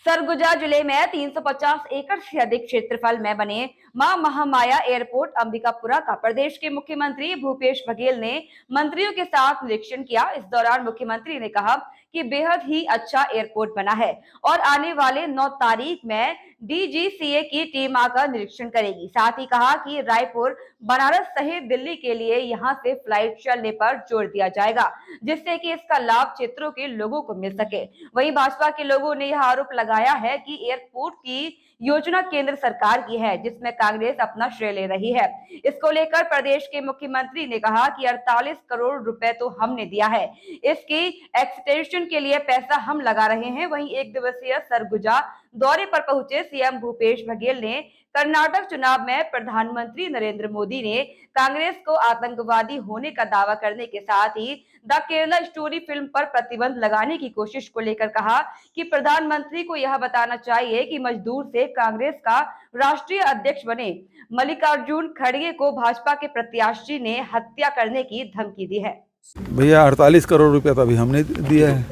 सरगुजा जिले में 350 एकड़ से अधिक क्षेत्रफल में बने मां महामाया एयरपोर्ट अंबिकापुरा का प्रदेश के मुख्यमंत्री भूपेश बघेल ने मंत्रियों के साथ निरीक्षण किया। इस दौरान मुख्यमंत्री ने कहा कि बेहद ही अच्छा एयरपोर्ट बना है और आने वाले 9 तारीख में डीजीसीए की टीम आकर निरीक्षण करेगी। साथ ही कहा कि रायपुर, बनारस सहित दिल्ली के लिए यहां से फ्लाइट चलने पर जोर दिया जाएगा, जिससे कि इसका लाभ क्षेत्रों के लोगों को मिल सके। वहीं भाजपा के लोगों ने यह आरोप लगाया है कि एयरपोर्ट की योजना केंद्र सरकार की है, जिसमें कांग्रेस अपना श्रेय ले रही है। इसको लेकर प्रदेश के मुख्यमंत्री ने कहा कि 48 करोड़ रुपए तो हमने दिया है, इसकी एक्सटेंशन के लिए पैसा हम लगा रहे हैं। वहीं एक दिवसीय सरगुजा दौरे पर पहुंचे सीएम भूपेश बघेल ने कर्नाटक चुनाव में प्रधानमंत्री नरेंद्र मोदी ने कांग्रेस को आतंकवादी होने का दावा करने के साथ ही द केरला स्टोरी फिल्म पर प्रतिबंध लगाने की कोशिश को लेकर कहा कि प्रधानमंत्री को यह बताना चाहिए कि मजदूर से कांग्रेस का राष्ट्रीय अध्यक्ष बने मल्लिकार्जुन खड़गे को भाजपा के प्रत्याशी ने हत्या करने की धमकी दी है। भैया 48 करोड़ रुपया तो अभी हमने दिया है,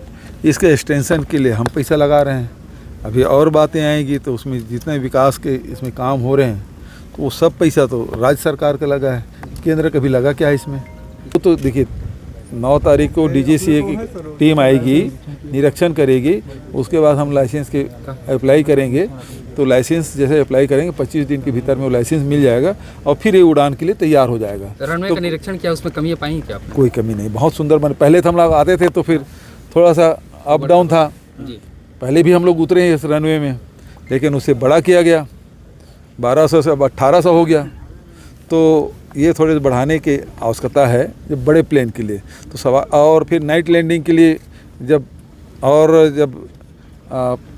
इसके एक्सटेंशन के लिए हम पैसा लगा रहे हैं। अभी और बातें आएंगी तो उसमें जितने विकास के इसमें काम हो रहे हैं तो वो सब पैसा तो राज्य सरकार का लगा है, केंद्र का भी लगा क्या है इसमें। तो देखिए 9 तारीख को डीजीसीए की टीम आएगी, निरीक्षण करेगी, उसके बाद हम लाइसेंस के अप्लाई करेंगे। तो लाइसेंस जैसे अप्लाई करेंगे 25 दिन के भीतर में वो लाइसेंस मिल जाएगा और फिर ये उड़ान के लिए तैयार हो जाएगा। रनवे का निरीक्षण किया, उसमें कमी पाई क्या आपने? कोई कमी नहीं, बहुत सुंदर बने। पहले तो हम लोग आते थे तो फिर थोड़ा सा अप डाउन था जी। पहले भी हम लोग उतरे हैं इस रनवे में, लेकिन उसे बड़ा किया गया, 1200 से अब 1800 हो गया। तो ये थोड़े बढ़ाने की आवश्यकता है जब बड़े प्लेन के लिए। तो सवाल और फिर नाइट लैंडिंग के लिए जब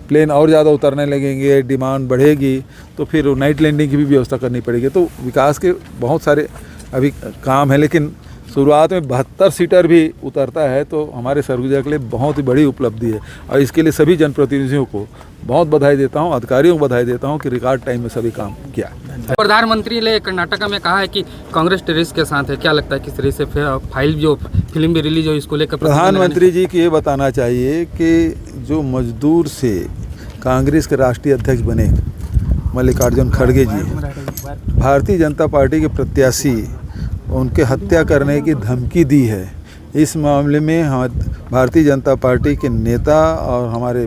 प्लेन और ज़्यादा उतरने लगेंगे, डिमांड बढ़ेगी, तो फिर नाइट लैंडिंग की भी व्यवस्था करनी पड़ेगी। तो विकास के बहुत सारे अभी काम है, लेकिन शुरुआत में 72 सीटर भी उतरता है तो हमारे सरगुजा के लिए बहुत ही बड़ी उपलब्धि है। और इसके लिए सभी जनप्रतिनिधियों को बहुत बधाई देता हूं, अधिकारियों को बधाई देता हूं कि रिकॉर्ड टाइम में सभी काम किया। प्रधानमंत्री ने कर्नाटका में कहा है कि कांग्रेस टेररिस्ट के साथ है, क्या लगता है किस तरह से फिल्म भी रिलीज हो इसको लेकर? प्रधानमंत्री जी को ये बताना चाहिए कि जो मजदूर से कांग्रेस के राष्ट्रीय अध्यक्ष बने मल्लिकार्जुन खड़गे जी, भारतीय जनता पार्टी के प्रत्याशी, उनके हत्या करने की धमकी दी है। इस मामले में हम भारतीय जनता पार्टी के नेता और हमारे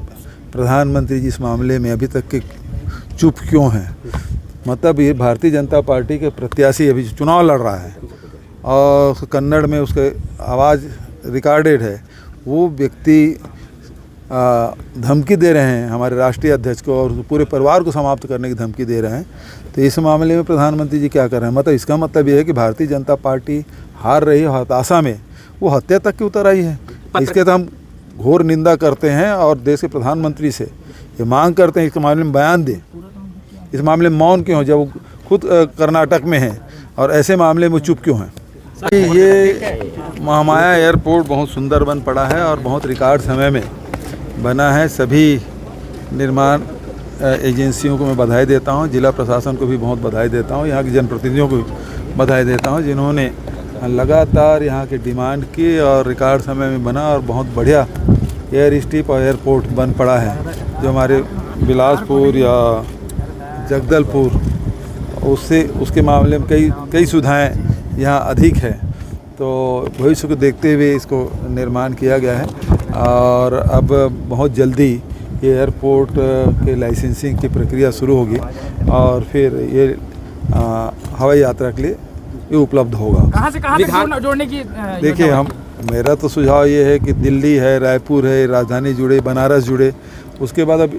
प्रधानमंत्री जी इस मामले में अभी तक के चुप क्यों हैं? मतलब ये भारतीय जनता पार्टी के प्रत्याशी अभी चुनाव लड़ रहा है और कन्नड़ में उसके आवाज़ रिकॉर्डेड है, वो व्यक्ति धमकी दे रहे हैं हमारे राष्ट्रीय अध्यक्ष को और पूरे परिवार को समाप्त करने की धमकी दे रहे हैं। तो इस मामले में प्रधानमंत्री जी क्या कर रहे हैं? मतलब इसका मतलब ये है कि भारतीय जनता पार्टी हार रही है, हताशा में वो हत्या तक की उतर आई है। इसके तो हम घोर निंदा करते हैं और देश के प्रधानमंत्री से ये मांग करते हैं इसके मामले में बयान दें। इस मामले में मौन क्यों हो जब वो खुद कर्नाटक में हैं और ऐसे मामले में चुप क्यों हैं? ये महामाया एयरपोर्ट बहुत सुंदर बन पड़ा है और बहुत रिकॉर्ड समय में बना है। सभी निर्माण एजेंसियों को मैं बधाई देता हूं, जिला प्रशासन को भी बहुत बधाई देता हूं, यहाँ के जनप्रतिनिधियों को भी बधाई देता हूं, जिन्होंने लगातार यहाँ की डिमांड की और रिकॉर्ड समय में बना और बहुत बढ़िया एयर स्ट्रिप और एयरपोर्ट बन पड़ा है। जो हमारे बिलासपुर या जगदलपुर उसके मामले में कई सुविधाएँ यहाँ अधिक है। तो भविष्य को देखते हुए इसको निर्माण किया गया है और अब बहुत जल्दी ये एयरपोर्ट के लाइसेंसिंग की प्रक्रिया शुरू होगी और फिर ये हवाई यात्रा के लिए ये उपलब्ध होगा। कहाँ से कहाँ जोड़ने की? देखिए मेरा तो सुझाव ये है कि दिल्ली है, रायपुर है, राजधानी जुड़े, बनारस जुड़े। उसके बाद अब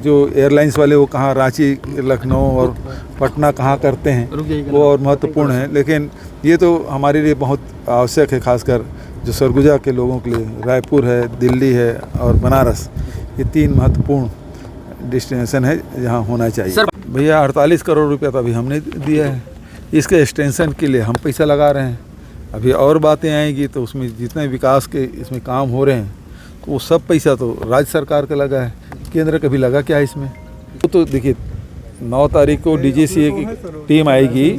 जो एयरलाइंस वाले वो कहाँ रांची, लखनऊ और पटना कहाँ करते हैं वो और महत्वपूर्ण है, लेकिन ये तो हमारे लिए बहुत आवश्यक है, खासकर जो सरगुजा के लोगों के लिए। रायपुर है, दिल्ली है और बनारस, ये 3 महत्वपूर्ण डेस्टिनेशन है जहाँ होना चाहिए। भैया 48 करोड़ रुपया तो अभी हमने दिया है, इसके एक्सटेंशन के लिए हम पैसा लगा रहे हैं। अभी और बातें आएंगी तो उसमें जितने विकास के इसमें काम हो रहे हैं तो वो सब पैसा तो राज्य सरकार का लगा है, केंद्र का भी लगा क्या है इसमें। तो देखिए 9 तारीख को डीजीसीए की टीम आएगी,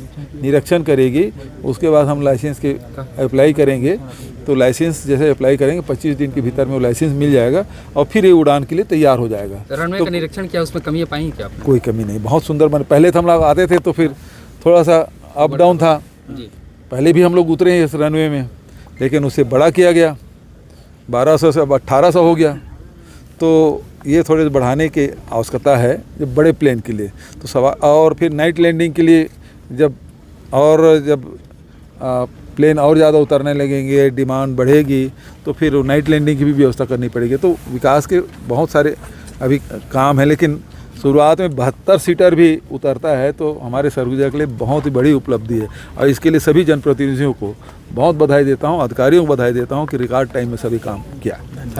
निरीक्षण करेगी, उसके बाद हम लाइसेंस के अप्लाई करेंगे। तो लाइसेंस जैसे अप्लाई करेंगे 25 दिन के भीतर में वो लाइसेंस मिल जाएगा और फिर ये उड़ान के लिए तैयार हो जाएगा। रनवे का निरीक्षण किया, उसमें कमियां पाई क्या आपने? कोई कमी नहीं, बहुत सुंदर बने। पहले तो हम लोग आते थे तो फिर थोड़ा सा अप डाउन था जी। पहले भी हम लोग उतरे हैं इस रनवे में, लेकिन उससे बड़ा किया गया, 1200 से अब 1800 हो गया। तो ये थोड़े बढ़ाने की आवश्यकता है जब बड़े प्लेन के लिए। तो और फिर नाइट लैंडिंग के लिए जब प्लेन और ज़्यादा उतरने लगेंगे, डिमांड बढ़ेगी, तो फिर नाइट लैंडिंग की भी व्यवस्था करनी पड़ेगी। तो विकास के बहुत सारे अभी काम है, लेकिन शुरुआत में 72 सीटर भी उतरता है तो हमारे सरगुजा के लिए बहुत ही बड़ी उपलब्धि है। और इसके लिए सभी जनप्रतिनिधियों को बहुत बधाई देता हूँ, अधिकारियों को बधाई देता हूँ कि रिकॉर्ड टाइम में सभी काम किया।